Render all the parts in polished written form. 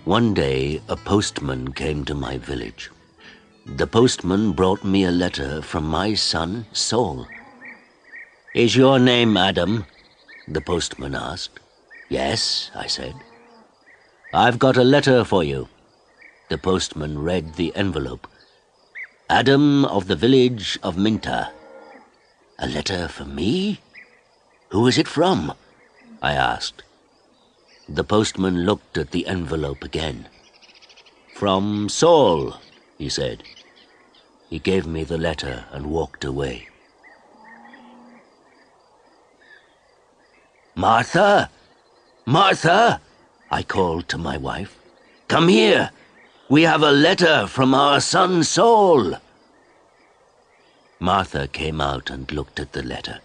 One day, a postman came to my village. The postman brought me a letter from my son, Saul. "Is your name Adam?" the postman asked. "Yes," I said. "I've got a letter for you." The postman read the envelope. "Adam of the village of Minta." "A letter for me? Who is it from?" I asked. The postman looked at the envelope again. "From Saul," he said. He gave me the letter and walked away. "Martha! Martha!" I called to my wife. "Come here! We have a letter from our son Saul." Martha came out and looked at the letter.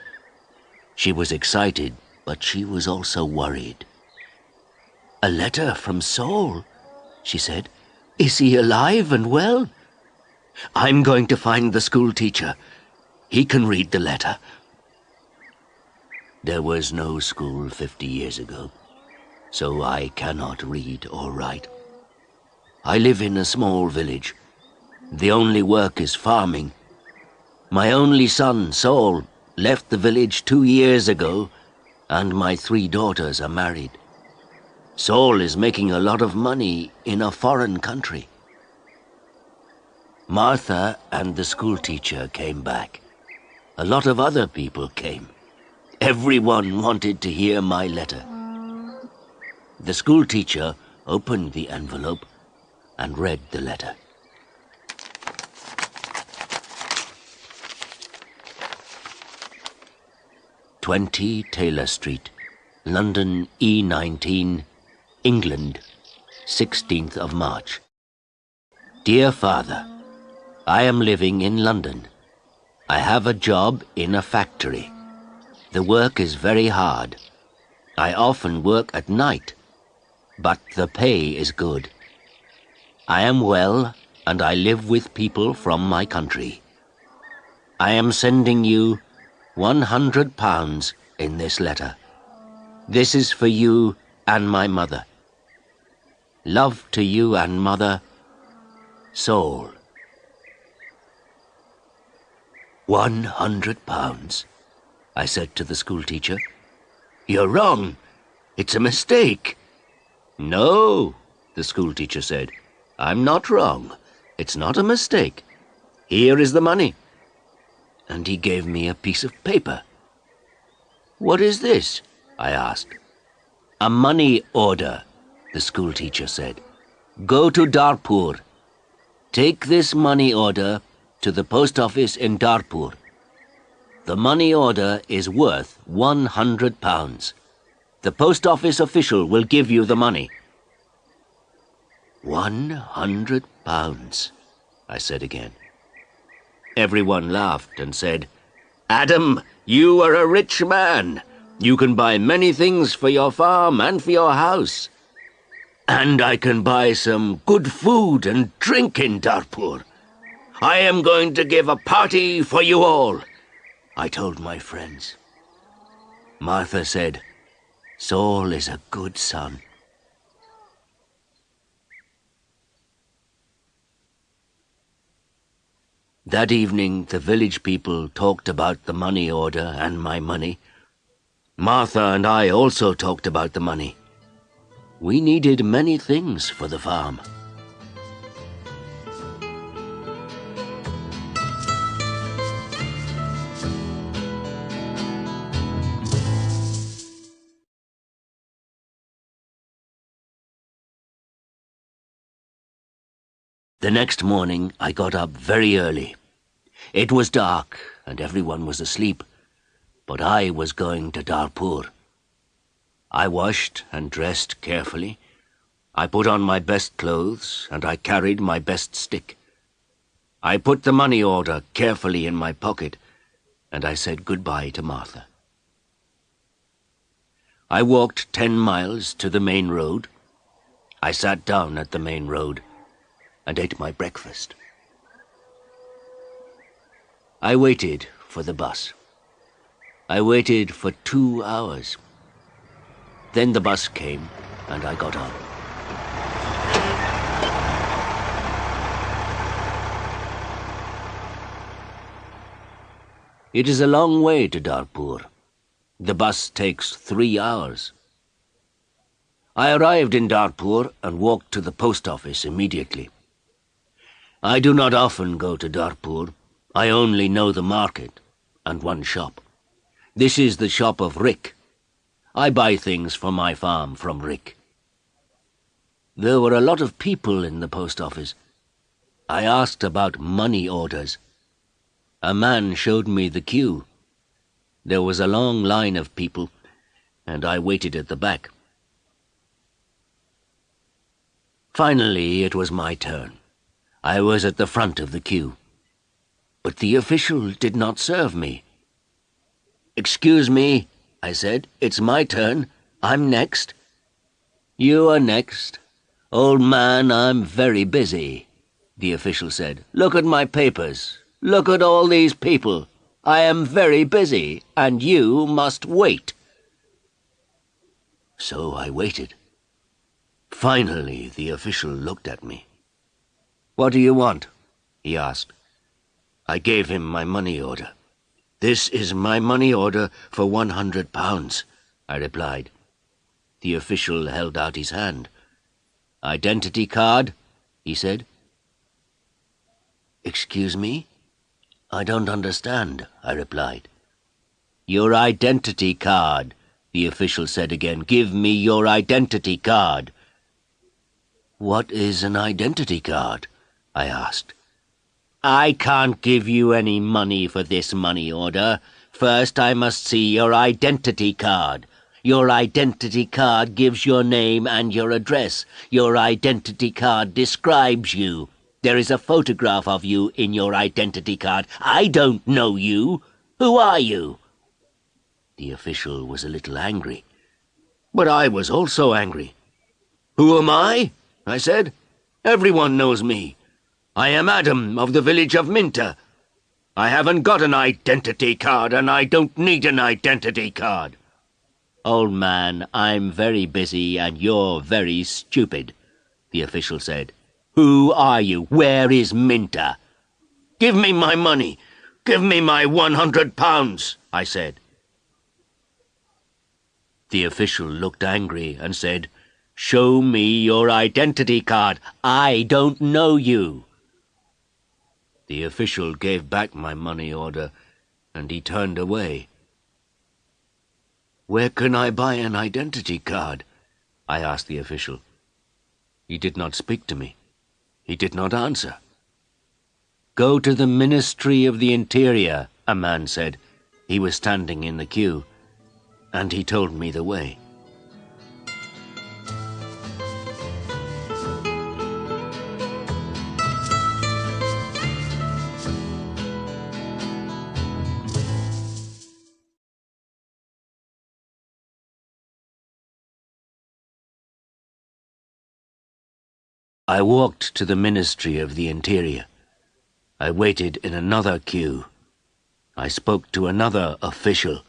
She was excited, but she was also worried. "A letter from Saul?" she said. "Is he alive and well?" "I'm going to find the school teacher. He can read the letter." There was no school 50 years ago, so I cannot read or write. I live in a small village. The only work is farming. My only son, Saul, left the village 2 years ago, and my 3 daughters are married. Saul is making a lot of money in a foreign country. Martha and the school teacher came back. A lot of other people came. Everyone wanted to hear my letter. The school teacher opened the envelope and read the letter. "20 Taylor Street, London E19, England, 16th of March. Dear Father, I am living in London. I have a job in a factory. The work is very hard. I often work at night, but the pay is good. I am well, and I live with people from my country. I am sending you £100 in this letter. This is for you and my mother. Love to you and mother, Saul." £100, I said to the school teacher. "You're wrong. It's a mistake." "No," the school teacher said. "I'm not wrong. It's not a mistake. Here is the money." And he gave me a piece of paper. "What is this?" I asked. "A money order," the school teacher said. "Go to Darpur. Take this money order to the post office in Darpur. The money order is worth £100. The post office official will give you the money." £100, I said again. Everyone laughed and said, "Adam, you are a rich man. You can buy many things for your farm and for your house. And I can buy some good food and drink in Darpur. I am going to give a party for you all," I told my friends. Martha said, "Saul is a good son." That evening, the village people talked about the money order and my money. Martha and I also talked about the money. We needed many things for the farm. The next morning, I got up very early. It was dark and everyone was asleep, but I was going to Darpur. I washed and dressed carefully. I put on my best clothes and I carried my best stick. I put the money order carefully in my pocket and I said goodbye to Martha. I walked 10 miles to the main road. I sat down at the main road and ate my breakfast. I waited for the bus. I waited for 2 hours. Then the bus came and I got on. It is a long way to Darpur. The bus takes 3 hours. I arrived in Darpur and walked to the post office immediately. I do not often go to Darpur. I only know the market and one shop. This is the shop of Rick. I buy things for my farm from Rick. There were a lot of people in the post office. I asked about money orders. A man showed me the queue. There was a long line of people, and I waited at the back. Finally, it was my turn. I was at the front of the queue. But the official did not serve me. "Excuse me," I said. "It's my turn. I'm next." "You are next. Old man, I'm very busy," the official said. "Look at my papers. Look at all these people. I am very busy, and you must wait." So I waited. Finally, the official looked at me. "What do you want?" he asked. I gave him my money order. "This is my money order for £100, I replied. The official held out his hand. "Identity card?" he said. "Excuse me? I don't understand," I replied. "Your identity card," the official said again. "Give me your identity card." "What is an identity card?" I asked. "I can't give you any money for this money order. First, I must see your identity card. Your identity card gives your name and your address. Your identity card describes you. There is a photograph of you in your identity card. I don't know you. Who are you?" The official was a little angry. But I was also angry. "Who am I?" I said. "Everyone knows me. I am Adam of the village of Minter. I haven't got an identity card, and I don't need an identity card." "Old man, I'm very busy and you're very stupid," the official said. "Who are you? Where is Minter?" "Give me my money. Give me my £100, I said. The official looked angry and said, "Show me your identity card. I don't know you." The official gave back my money order, and he turned away. "Where can I buy an identity card?" I asked the official. He did not speak to me. He did not answer. "Go to the Ministry of the Interior," a man said. He was standing in the queue, and he told me the way. I walked to the Ministry of the Interior. I waited in another queue. I spoke to another official.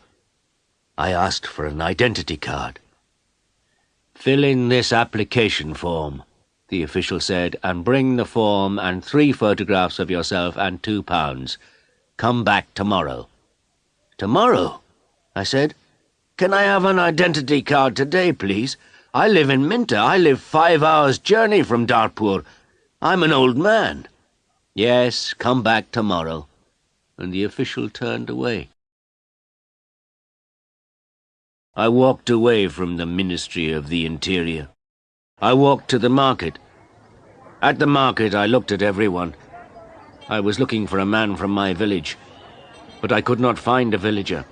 I asked for an identity card. "Fill in this application form," the official said, "and bring the form and 3 photographs of yourself and £2. Come back tomorrow." "Tomorrow?" I said. "Can I have an identity card today, please? I live in Minter. I live 5 hours' journey from Darpur. I'm an old man." "Yes, come back tomorrow." And the official turned away. I walked away from the Ministry of the Interior. I walked to the market. At the market, I looked at everyone. I was looking for a man from my village, but I could not find a villager.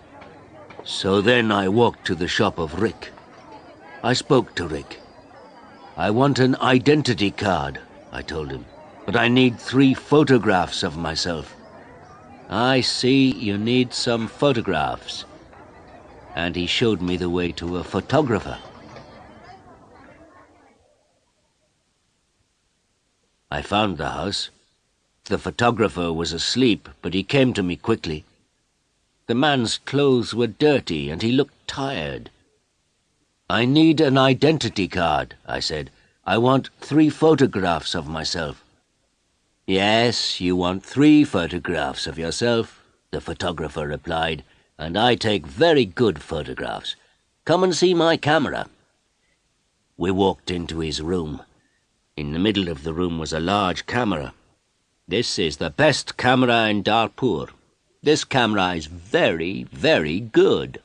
So then I walked to the shop of Rick. I spoke to Rick. "I want an identity card," I told him, "but I need 3 photographs of myself." "I see you need some photographs." And he showed me the way to a photographer. I found the house. The photographer was asleep, but he came to me quickly. The man's clothes were dirty, and he looked tired. "I need an identity card," I said. "I want 3 photographs of myself." "Yes, you want 3 photographs of yourself," the photographer replied, "and I take very good photographs. Come and see my camera." We walked into his room. In the middle of the room was a large camera. "This is the best camera in Darpur. This camera is very, very good,"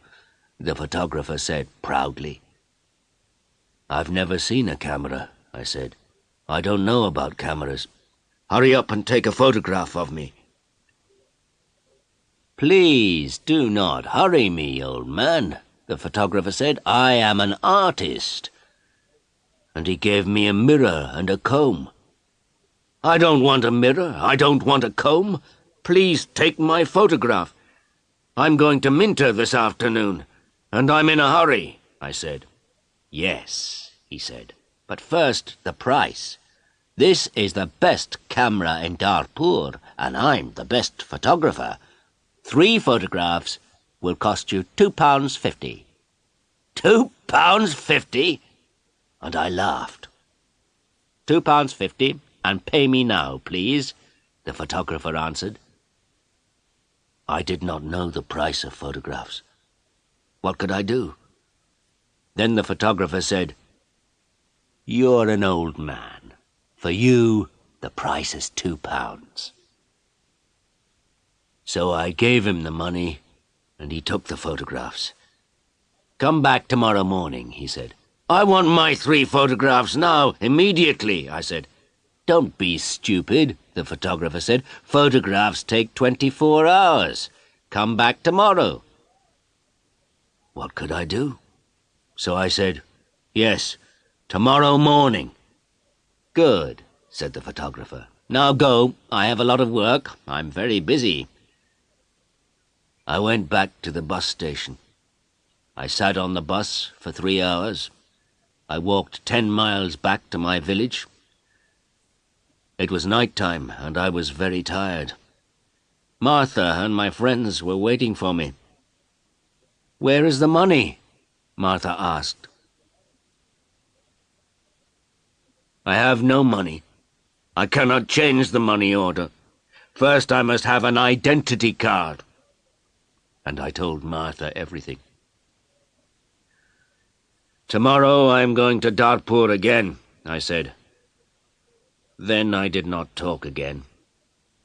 the photographer said proudly. "I've never seen a camera," I said. "I don't know about cameras. Hurry up and take a photograph of me." "Please do not hurry me, old man," the photographer said. "I am an artist." And he gave me a mirror and a comb. "I don't want a mirror. I don't want a comb. Please take my photograph. I'm going to Minter this afternoon, and I'm in a hurry," I said. "Yes," he said, "but first the price. This is the best camera in Darpur, and I'm the best photographer. 3 photographs will cost you £2.50. £2.50? And I laughed. £2.50, and pay me now, please, the photographer answered. I did not know the price of photographs. What could I do? Then the photographer said, "You're an old man. For you, the price is £2. So I gave him the money, and he took the photographs. "Come back tomorrow morning," he said. "I want my 3 photographs now, immediately," I said. "Don't be stupid," the photographer said. "Photographs take 24 hours. Come back tomorrow." What could I do? So I said, "Yes, tomorrow morning." "Good," said the photographer. "Now go. I have a lot of work. I'm very busy." I went back to the bus station. I sat on the bus for 3 hours. I walked 10 miles back to my village. It was night time, and I was very tired. Martha and my friends were waiting for me. "Where is the money?" Martha asked. "I have no money. I cannot change the money order. First I must have an identity card." And I told Martha everything. "Tomorrow I am going to Darpur again," I said. Then I did not talk again.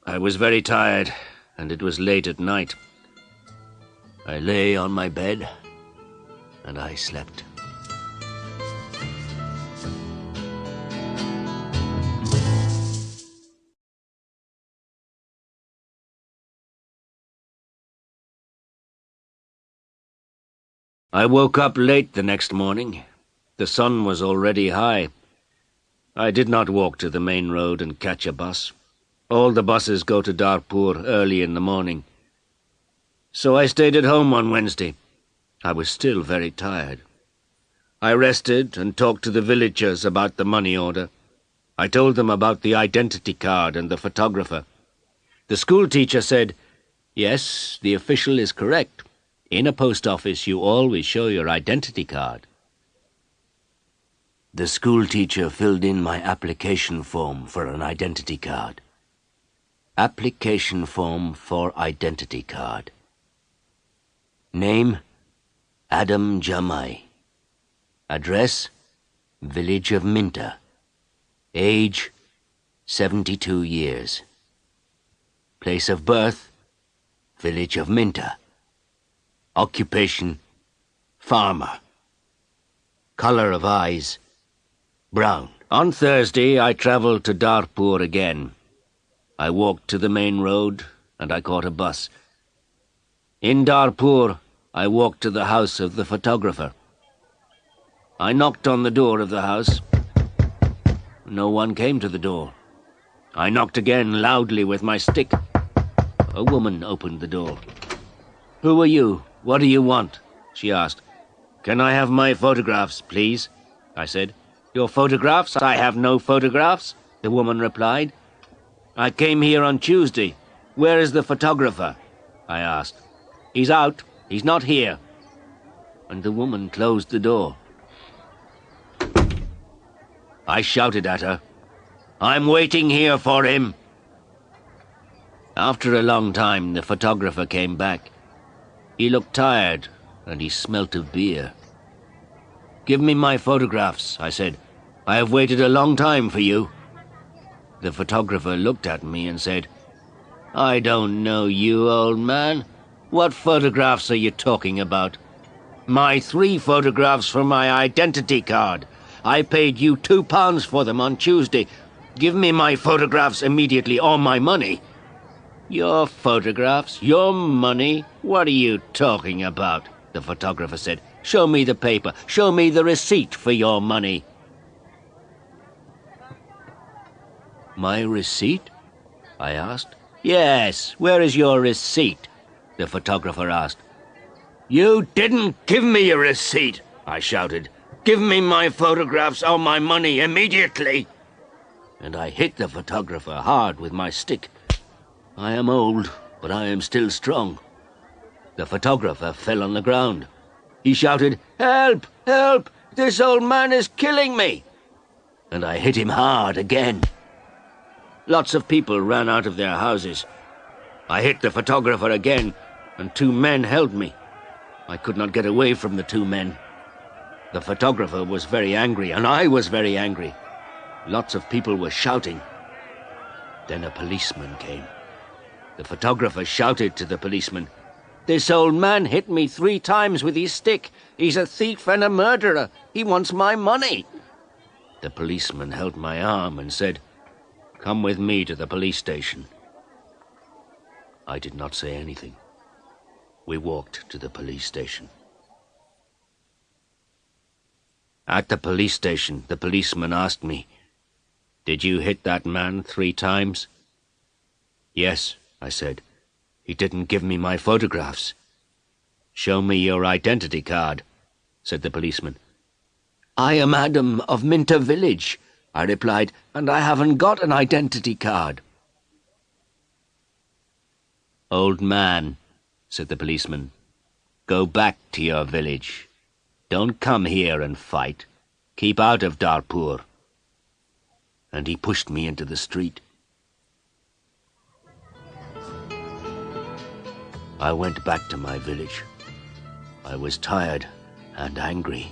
I was very tired, and it was late at night. I lay on my bed, and I slept. I woke up late the next morning. The sun was already high. I did not walk to the main road and catch a bus. All the buses go to Darpur early in the morning. So I stayed at home on Wednesday. I was still very tired. I rested and talked to the villagers about the money order. I told them about the identity card and the photographer. The school teacher said, "Yes, the official is correct. In a post office, you always show your identity card." The school teacher filled in my application form for an identity card. Application form for identity card. Name, Adam Jamai. Address, village of Minter. Age, 72 years. Place of birth, village of Minter. Occupation, farmer. Color of eyes, brown. On Thursday, I travelled to Darpur again. I walked to the main road, and I caught a bus. In Darpur, I walked to the house of the photographer. I knocked on the door of the house. No one came to the door. I knocked again loudly with my stick. A woman opened the door. "Who are you? What do you want?" she asked. "Can I have my photographs, please?" I said. "Your photographs? I have no photographs," the woman replied. "I came here on Tuesday. Where is the photographer?" I asked. "He's out. He's not here." And the woman closed the door. I shouted at her, "I'm waiting here for him." After a long time, the photographer came back. He looked tired, and he smelt of beer. "Give me my photographs," I said. "I have waited a long time for you." The photographer looked at me and said, "I don't know you, old man. What photographs are you talking about?" "My 3 photographs for my identity card. I paid you £2 for them on Tuesday. Give me my photographs immediately, or my money." "Your photographs? Your money? What are you talking about?" the photographer said. "Show me the paper. Show me the receipt for your money." "My receipt?" I asked. "Yes, where is your receipt?" the photographer asked. "You didn't give me a receipt," I shouted. "Give me my photographs or my money immediately." And I hit the photographer hard with my stick. I am old, but I am still strong. The photographer fell on the ground. He shouted, "Help! Help! This old man is killing me!" And I hit him hard again. Lots of people ran out of their houses. I hit the photographer again, and 2 men held me. I could not get away from the 2 men. The photographer was very angry, and I was very angry. Lots of people were shouting. Then a policeman came. The photographer shouted to the policeman, "This old man hit me 3 times with his stick. He's a thief and a murderer. He wants my money." The policeman held my arm and said, "Come with me to the police station." I did not say anything. We walked to the police station. At the police station, the policeman asked me, "Did you hit that man 3 times?" "Yes," I said. "He didn't give me my photographs." "Show me your identity card," said the policeman. "I am Adam of Minter Village," I replied, "and I haven't got an identity card." "Old man," said the policeman, "go back to your village. Don't come here and fight. Keep out of Darpur." And he pushed me into the street. I went back to my village. I was tired and angry.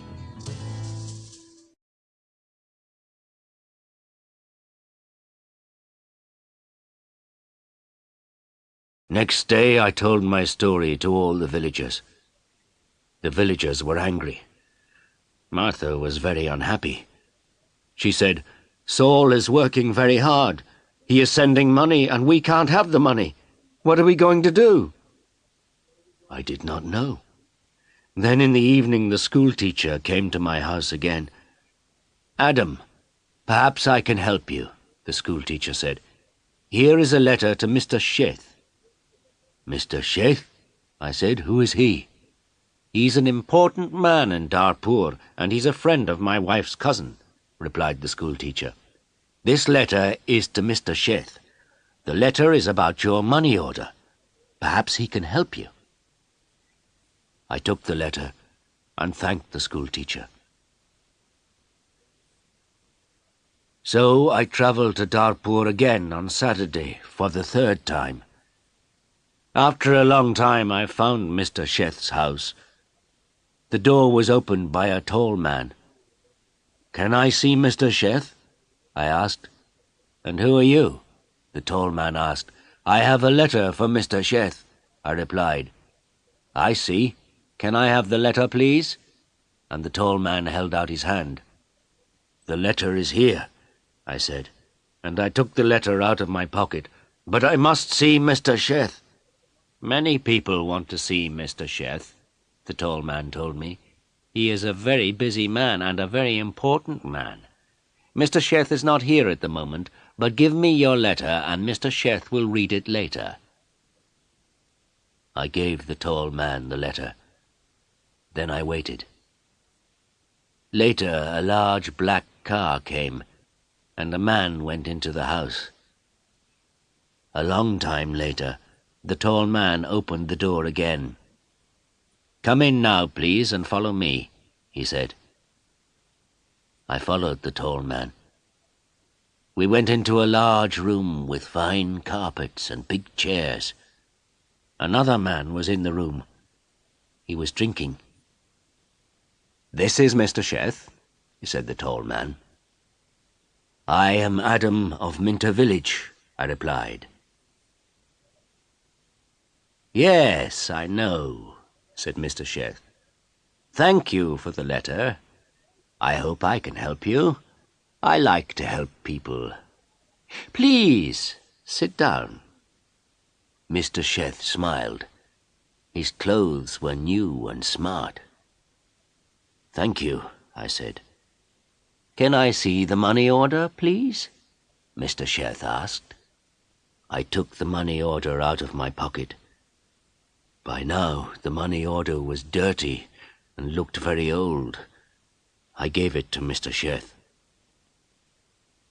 Next day I told my story to all the villagers. The villagers were angry. Martha was very unhappy. She said, "Saul is working very hard. He is sending money and we can't have the money. What are we going to do?" I did not know. Then in the evening the school teacher came to my house again. "Adam, perhaps I can help you," the school teacher said. "Here is a letter to Mr. Sheth." "Mr. Sheth?" I said. "Who is he?" "He's an important man in Darpur, and he's a friend of my wife's cousin," replied the school teacher. "This letter is to Mr. Sheth. The letter is about your money order. Perhaps he can help you." I took the letter and thanked the school teacher. So I travelled to Darpur again on Saturday for the 3rd time. After a long time I found Mr. Sheth's house. The door was opened by a tall man. "Can I see Mr. Sheth?" I asked. "And who are you?" the tall man asked. "I have a letter for Mr. Sheth," I replied. "I see. Can I have the letter, please?" And the tall man held out his hand. "The letter is here," I said, and I took the letter out of my pocket. "But I must see Mr. Sheth." "Many people want to see Mr. Sheth," the tall man told me. "He is a very busy man and a very important man. Mr. Sheth is not here at the moment, but give me your letter and Mr. Sheth will read it later." I gave the tall man the letter. Then I waited. Later, a large black car came, and a man went into the house. A long time later, the tall man opened the door again. "Come in now, please, and follow me," he said. I followed the tall man. We went into a large room with fine carpets and big chairs. Another man was in the room. He was drinking. "This is Mr. Sheth," said the tall man. "I am Adam of Minter Village," I replied. "Yes, I know," said Mr. Sheth. "Thank you for the letter. I hope I can help you. I like to help people. Please, sit down." Mr. Sheth smiled. His clothes were new and smart. "Thank you," I said. "Can I see the money order, please?" Mr. Sheth asked. I took the money order out of my pocket. By now, the money order was dirty and looked very old. I gave it to Mr. Sheth.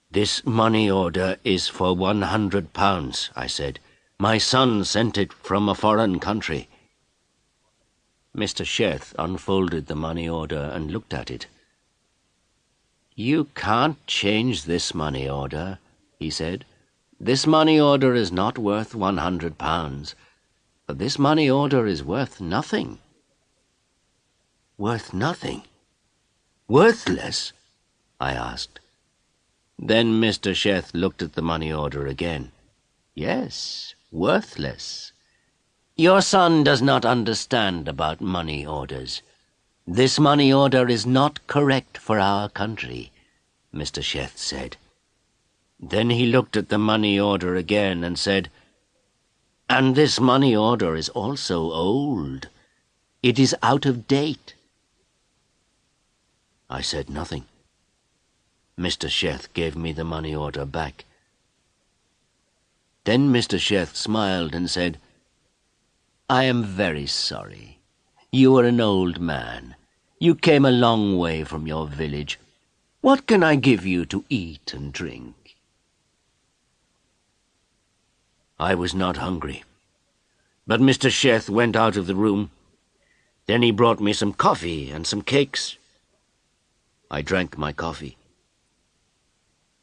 "This money order is for £100, I said. "My son sent it from a foreign country." Mr. Sheth unfolded the money order and looked at it. "You can't change this money order," he said. "This money order is not worth £100, but this money order is worth nothing." "Worth nothing? Worthless?" I asked. Then Mr. Sheth looked at the money order again. "Yes, worthless. Your son does not understand about money orders. This money order is not correct for our country," Mr. Sheth said. Then he looked at the money order again and said, "And this money order is also old. It is out of date." I said nothing. Mr. Sheth gave me the money order back. Then Mr. Sheth smiled and said, "I am very sorry. You are an old man. You came a long way from your village. What can I give you to eat and drink?" I was not hungry, but Mr. Sheth went out of the room. Then he brought me some coffee and some cakes. I drank my coffee.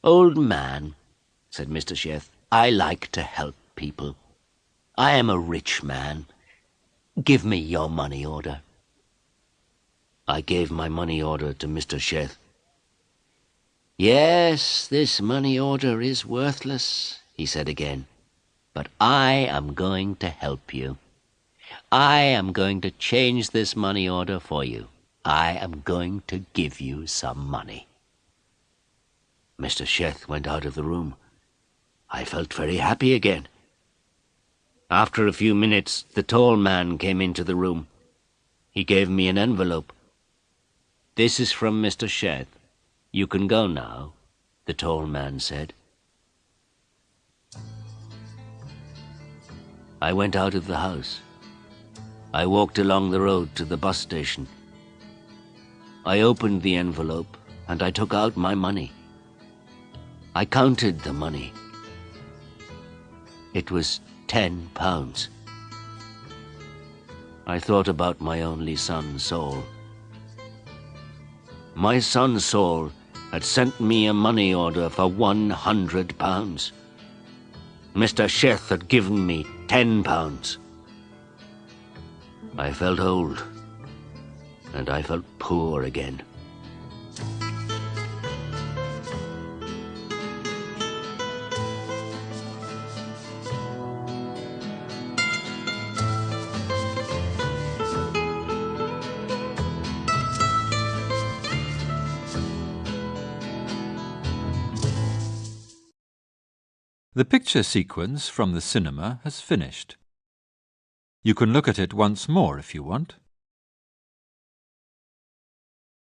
"Old man," said Mr. Sheth, "I like to help people. I am a rich man. Give me your money order." I gave my money order to Mr. Sheth. "Yes, this money order is worthless," he said again, "but I am going to help you. I am going to change this money order for you. I am going to give you some money." Mr. Sheth went out of the room. I felt very happy again. After a few minutes, the tall man came into the room. He gave me an envelope. "This is from Mr. Sheth. You can go now," the tall man said. I went out of the house. I walked along the road to the bus station. I opened the envelope and I took out my money. I counted the money. It was £10. I thought about my only son, Saul. My son, Saul, had sent me a money order for £100. Mr. Sheth had given me £10. I felt old, and I felt poor again. The picture sequence from the cinema has finished. You can look at it once more if you want.